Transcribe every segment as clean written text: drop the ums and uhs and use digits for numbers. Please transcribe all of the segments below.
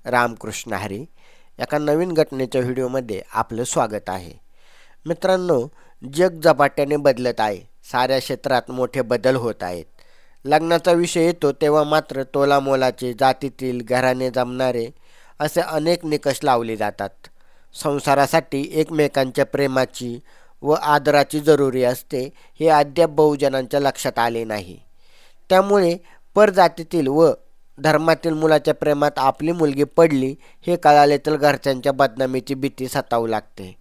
रामकृष्ण हरी. एका नवीन घटनेच्या व्हिडिओमध्ये आपलं स्वागत आहे. मित्रांनो, जग झपाट्याने बदलत आहे. साऱ्या क्षेत्रात मोठे बदल होत आहेत. लग्नाचा विषय येतो तेव्हा मात्र तोलामोलाचे, जातीतील, घराने जमणारे असे अनेक निकष लावले जातात. संसारासाठी एकमेकांच्या प्रेमाची व आदराची जरुरी असते हे अद्याप बहुजनांच्या लक्षात आले नाही. त्यामुळे परजातीतील व धर्मातील मुलाच्या प्रेमात आपली मुलगी पडली हे कळाले तर घरच्यांच्या बदनामीची भीती सतावू लागते.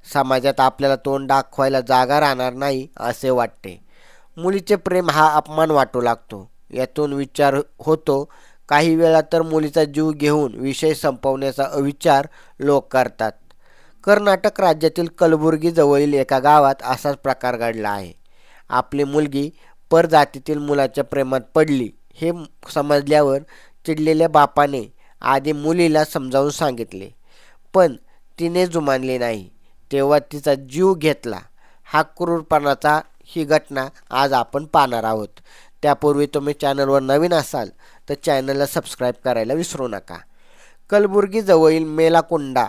समाजात आपल्याला तोंड दाखवायला जागा राहणार नाही असे वाटते. मुलीचे प्रेम हा अपमान वाटू लागतो. यातून विचार होतो काही वेळा तर मुलीचा जीव घेऊन विषय संपवण्याचा विचार लोक करतात. कर्नाटक राज्यातील कलबुर्गी जवळील एका गावात असाच प्रकार घडला आहे. आपली मुलगी परजातीतील मुलाच्या प्रेमात पडली हे समजल्यावर चिडलेल्या बापाने आधी मुलीला समजावून सांगितले, पण तिने जुमानले नाही. तेव्हा तिचा जीव घेतला. हा क्रूरपणाचा ही घटना आज आपण पाहणार आहोत. त्यापूर्वी तुम्ही चॅनलवर नवीन असाल तर चॅनलला सबस्क्राईब करायला विसरू नका. कलबुर्गी जवळील मेलाकुंडा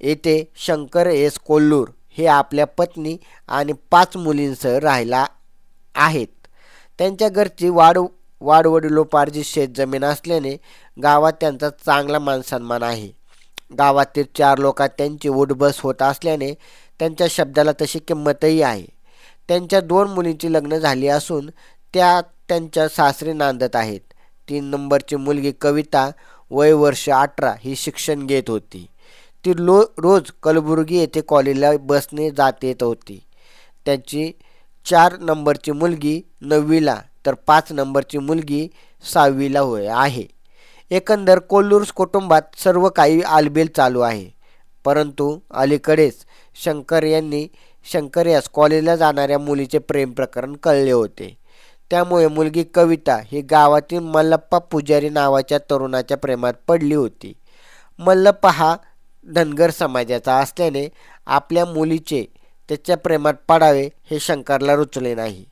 येथे शंकर एस कोल्लूर हे आपल्या पत्नी आणि 5 मुलींसह राहिला आहेत. त्यांच्या घरची वाडवडिलोपार्जित शेतजमीन असल्याने गावात त्यांचा चांगला मानसन्मान आहे. गावातील 4 लोकात त्यांची उठबस होत असल्याने त्यांच्या शब्दाला तशी किंमतही आहे. त्यांच्या 2 मुलींची लग्न झाली असून त्या त्यांच्या सासरी नांदत आहेत. 3 नंबरची मुलगी कविता वय वर्ष 18 ही शिक्षण घेत होती. ती रोज कलबुर्गी येथे कॉलेजला बसने जात येत होती. त्याची 4 नंबरची मुलगी 9वीला तर 5 नंबरची मुलगी 6वीला आहे. एकंदर कोल्लूर कुटुंबात सर्व काही आलबेल चालू आहे. परंतु अलीकडेच शंकर यास कॉलेजला जाणाऱ्या मुलीचे प्रेम प्रकरण कळले होते. त्यामुळे मुलगी कविता ही गावातील मल्लप्पा पुजारी नावाच्या तरुणाच्या प्रेमात पडली होती. मल्लप्पा हा धनगर समाजाचा असल्याने आपल्या मुलीचे त्याच्या प्रेमात पडावे हे शंकरला रुचले नाही.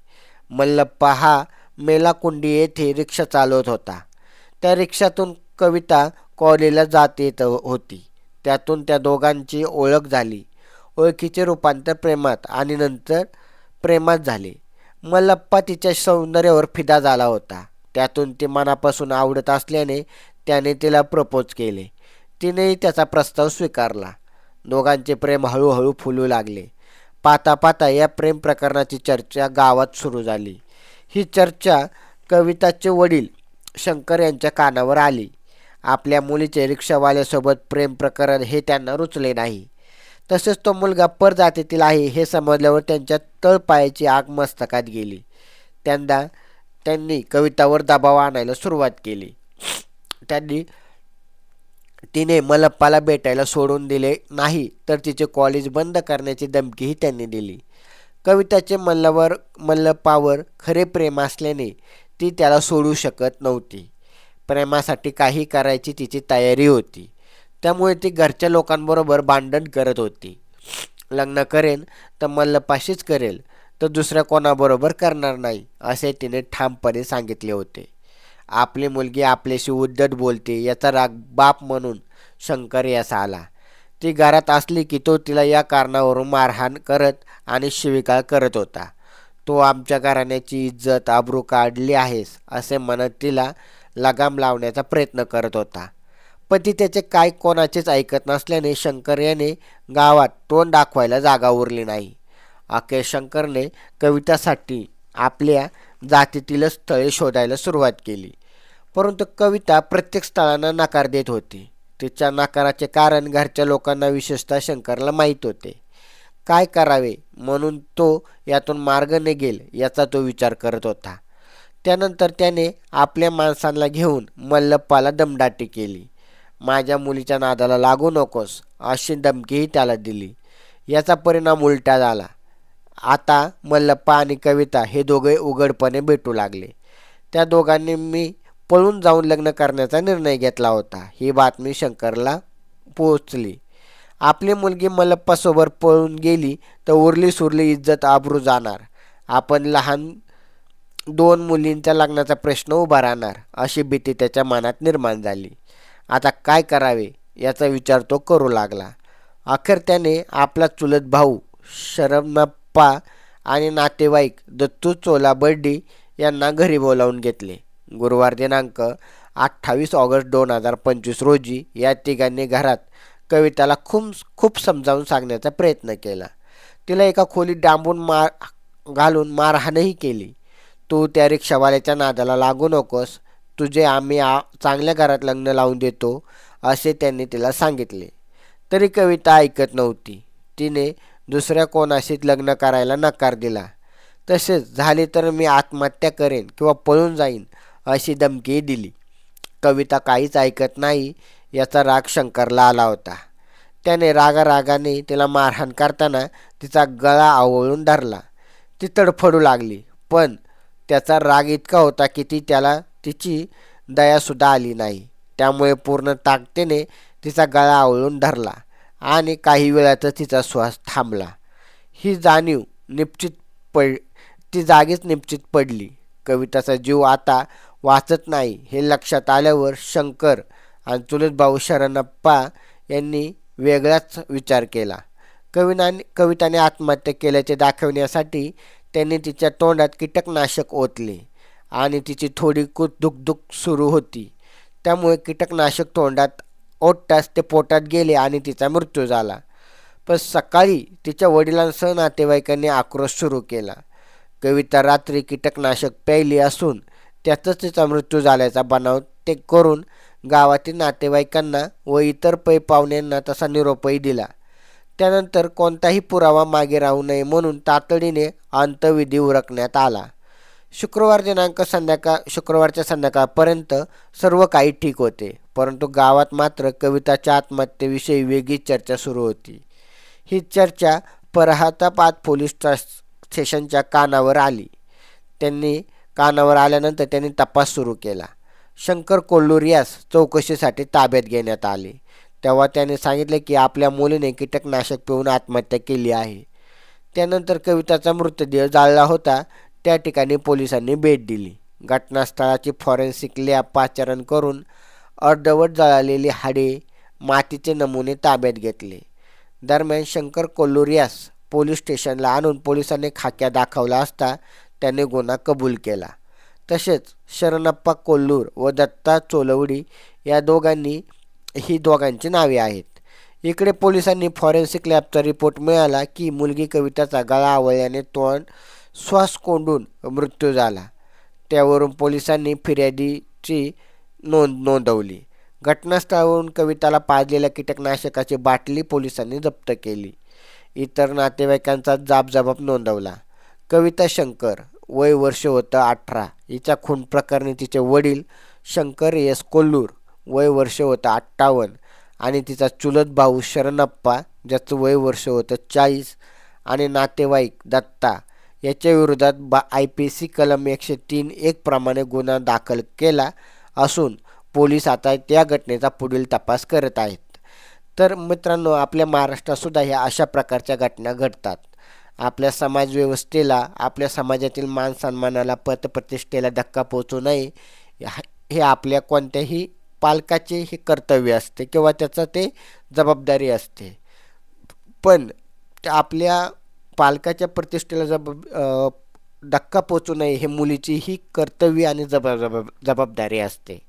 मल्लप्पा हा मेलाकुंडी येथे रिक्षा चालवत होता. त्या रिक्षातून कविता कॉलेजला जात येत होती. त्यातून त्या दोघांची ओळख झाली. ओळखीचे रूपांतर प्रेमात आणि नंतर प्रेमात झाले. मल्लप्पा तिच्या सौंदर्यावर फिदा झाला होता. त्यातून ती मनापासून आवडत असल्याने त्याने तिला प्रपोज केले. तिनेही त्याचा प्रस्ताव स्वीकारला. दोघांचे प्रेम हळूहळू फुलू लागले. पाहता पाहता या प्रेम प्रकरणाची चर्चा गावात सुरू झाली. ही चर्चा कविताचे वडील शंकर यांच्या कानावर आली. आपल्या मुलीचे रिक्षावाल्यासोबत प्रेम प्रकरण हे त्यांना रुचले नाही. तसेच तो मुलगा परजातीतील आहे हे समजल्यावर त्यांच्या तळपायाची आग मस्तकात गेली. त्यांनी कवितावर दबाव आणायला सुरुवात केली. तिने मल्लप्पाला भेटायला सोडून दिले नाही तर तिचे कॉलेज बंद करण्याची धमकीही त्यांनी दिली. कविताचे मल्लप्पावर खरे प्रेम असल्याने ती त्याला सोडू शकत नव्हती. प्रेमासाठी काही करायची तिची तयारी होती. त्यामुळे ती घरच्या लोकांबरोबर भांडण करत होती. लग्न करेन तर मल्लप्पाशीच करेल तर दुसऱ्या कोणाबरोबर करणार नाही असे तिने ठामपणे सांगितले होते. आपली मुलगी आपल्याशी उद्धट बोलते याचा राग बाप म्हणून शंकर यास आला. ती घरात असली की तो तिला या कारणावरून मारहाण करत आणि शिवीगाळ करत होता. तो आमच्या घराण्याची इज्जत आबरू काढली आहेस असे म्हणत तिला लगाम लावण्याचा प्रयत्न करत होता. पती त्याचे काय कोणाचेच ऐकत नसल्याने शंकर याने गावात तोंड दाखवायला जागा उरली नाही. अखेर शंकरने कवितासाठी आपल्या जातीतीलच स्थळे शोधायला सुरुवात केली. परंतु कविता प्रत्येक स्थळांना नकार देत होती. तिच्या नकाराचे कारण घरच्या लोकांना विशेषतः शंकरला माहीत होते. काय करावे म्हणून तो यातून मार्ग निघेल याचा तो विचार करत होता. त्यानंतर त्याने आपल्या माणसांना घेऊन मल्लप्पाला दमदाटी केली. माझ्या मुलीच्या नादाला लागू नकोस अशी धमकीही त्याला दिली. याचा परिणाम उलटा झाला. आता मल्लप्पा आणि कविता हे दोघे उघडपणे भेटू लागले. त्या दोघांनी मी पळून जाऊन लग्न करण्याचा निर्णय घेतला होता ही बातमी शंकरला पोहोचली. आपली मुलगी मल्लप्पासोबत पळून गेली तर उरली सुरली इज्जत आबरू जाणार. आपण लहान 2 मुलींच्या लग्नाचा प्रश्न उभा राहणार अशी भीती त्याच्या मनात निर्माण झाली. आता काय करावे याचा विचार तो करू लागला. अखेर त्याने आपला चुलत भाऊ शरणप्पा आणि नातेवाईक दत्तू चोलाबर्डी यांना घरी बोलावून घेतले. गुरुवार दिनांक 28 ऑगस्ट 2025 रोजी या तिघांनी घरात कविताला खूप समजावून सांगण्याचा प्रयत्न केला. तिला एका खोलीत डांबून घालून मारहाणही केली. तू त्या रिक्षावाल्याच्या नादाला लागू नकोस, तुझे आम्ही चांगल्या घरात लग्न लावून देतो असे त्यांनी तिला सांगितले. तरी कविता ऐकत नव्हती. तिने दुसऱ्या कोणाशीच लग्न करायला नकार दिला. तसेच झाले तर मी आत्महत्या करेन किंवा पळून जाईन अशी धमकीही दिली. कविता काहीच ऐकत नाही याचा राग शंकरला आला होता. त्याने रागाने तिला मारहाण करताना तिचा गळा आवळून धरला. ती तडफडू लागली, पण त्याचा राग इतका होता की तिची दयासुद्धा आली नाही. त्यामुळे पूर्ण ताकदीने तिचा गळा आवळून धरला आणि काही वेळातच तिचा श्वास थांबला. ही जाणीव ती जागीच निश्चित पडली. कविताचा जीव आता वाचत नाही हे लक्षात आल्यावर शंकर आणि चुलत भाऊ शरणप्पा यांनी वेगळाच विचार केला. कविताने आत्महत्या केल्याचे दाखवण्यासाठी त्यांनी तिच्या तोंडात कीटकनाशक ओतले आणि तिची थोडी दुखदुख सुरू होती. त्यामुळे कीटकनाशक तोंडात ओतताच ते पोटात गेले आणि तिचा मृत्यू झाला. पण सकाळी तिच्या वडिलांसह नातेवाईकांनी आक्रोश सुरू केला. कविता रात्री कीटकनाशक प्यायली असून त्यातच तिचा मृत्यू झाल्याचा बनाव ते करून गावातील नातेवाईकांना व इतर पै पाहुण्यांना तसा निरोपही दिला. त्यानंतर कोणताही पुरावा मागे राहू नये म्हणून तातडीने अंत्यविधी उरकण्यात आला. शुक्रवारच्या संध्याकाळपर्यंत सर्व काही ठीक होते, परंतु गावात मात्र कविताच्या आत्महत्येविषयी वेगळी चर्चा सुरू होती. ही चर्चा फरहाताबाद पोलीस स्टेशनच्या कानावर आली. कानावर आल्यानंतर त्यांनी तपास सुरू केला. शंकर कोल्लूर यास चौकशीसाठी ताब्यात घेण्यात आले. तेव्हा त्याने सांगितले की आपल्या मुलीने कीटकनाशक पिऊन आत्महत्या केली आहे. त्यानंतर कविताचा मृतदेह जाळला होता त्या ठिकाणी पोलिसांनी भेट दिली. घटनास्थळाची फॉरेन्सिक लॅब पाचारण करून अर्धवट जळालेली हाडे, मातीचे नमुने ताब्यात घेतले. दरम्यान शंकर कोल्लूर यास पोलीस स्टेशनला आणून पोलिसांनी खाक्या दाखवला असता त्याने गुन्हा कबूल केला. तसेच शरणप्पा कोल्लूर व दत्ता चोलवडी या दोघांची नावे आहेत. इकडे पोलिसांनी फॉरेन्सिक लॅबचा रिपोर्ट मिळाला की मुलगी कविताचा गळा आवळल्याने श्वास कोंडून मृत्यू झाला. त्यावरून पोलिसांनी फिर्यादीची नोंदवली. घटनास्थळावरून कविताला पाजलेल्या कीटकनाशकाची बाटली पोलिसांनी जप्त केली. इतर नातेवाईकांचा जाब नोंदवला. कविता शंकर, वय वर्ष होतं 18. हिच्या खून प्रकरणी तिचे वडील शंकर एस कोल्लूर, वय वर्ष होतं 58 आणि तिचा चुलत भाऊ शरणप्पा, ज्याचं वय वर्ष होतं 40 आणि नातेवाईक दत्ता याच्या विरोधात IPC कलम 103(1) प्रमाणे गुन्हा दाखल केला असून पोलीस आता त्या घटनेचा पुढील तपास करत आहेत. तर मित्रांनो, आपल्या महाराष्ट्रात सुद्धा ह्या अशा प्रकारच्या घटना घडतात. आपल्या समाजव्यवस्थेला, आपल्या समाजातील मान सन्मानाला, पतप्रतिष्ठेला धक्का पोहोचू नये हे आपल्या कोणत्याही पालकाचे हे कर्तव्य असते किंवा त्याचं ते जबाबदारी असते. पण आपल्या पालकाच्या प्रतिष्ठेला धक्का पोहोचू नये हे मुलीची ही कर्तव्य आणि जबाबदारी असते.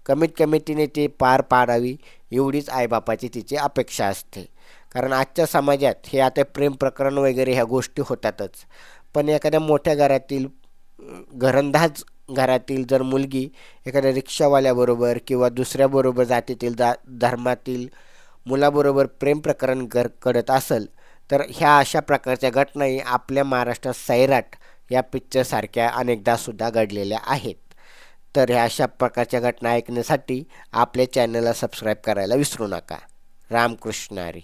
कमीत कमी तिने ते पार पाडावी एवढीच आईबापाची तिची अपेक्षा असते. कारण आजच्या समाजात हे आता प्रेम प्रकरण वगैरे ह्या गोष्टी होतातच, पण एखाद्या मोठ्या घरंदाज घरातील जर मुलगी एखाद्या रिक्षावाल्याबरोबर किंवा दुसऱ्याबरोबर जातीतील धर्मातील मुलाबरोबर प्रेम प्रकरण घडत असेल तर ह्या अशा प्रकारच्या घटनाही आपल्या महाराष्ट्रात सैराट या पिक्चरसारख्या अनेकदा सुद्धा घडलेल्या आहेत. तर ह्या अशा प्रकारच्या घटना ऐकण्यासाठी आपल्या चॅनलला सबस्क्राईब करायला विसरू नका. रामकृष्ण हरी.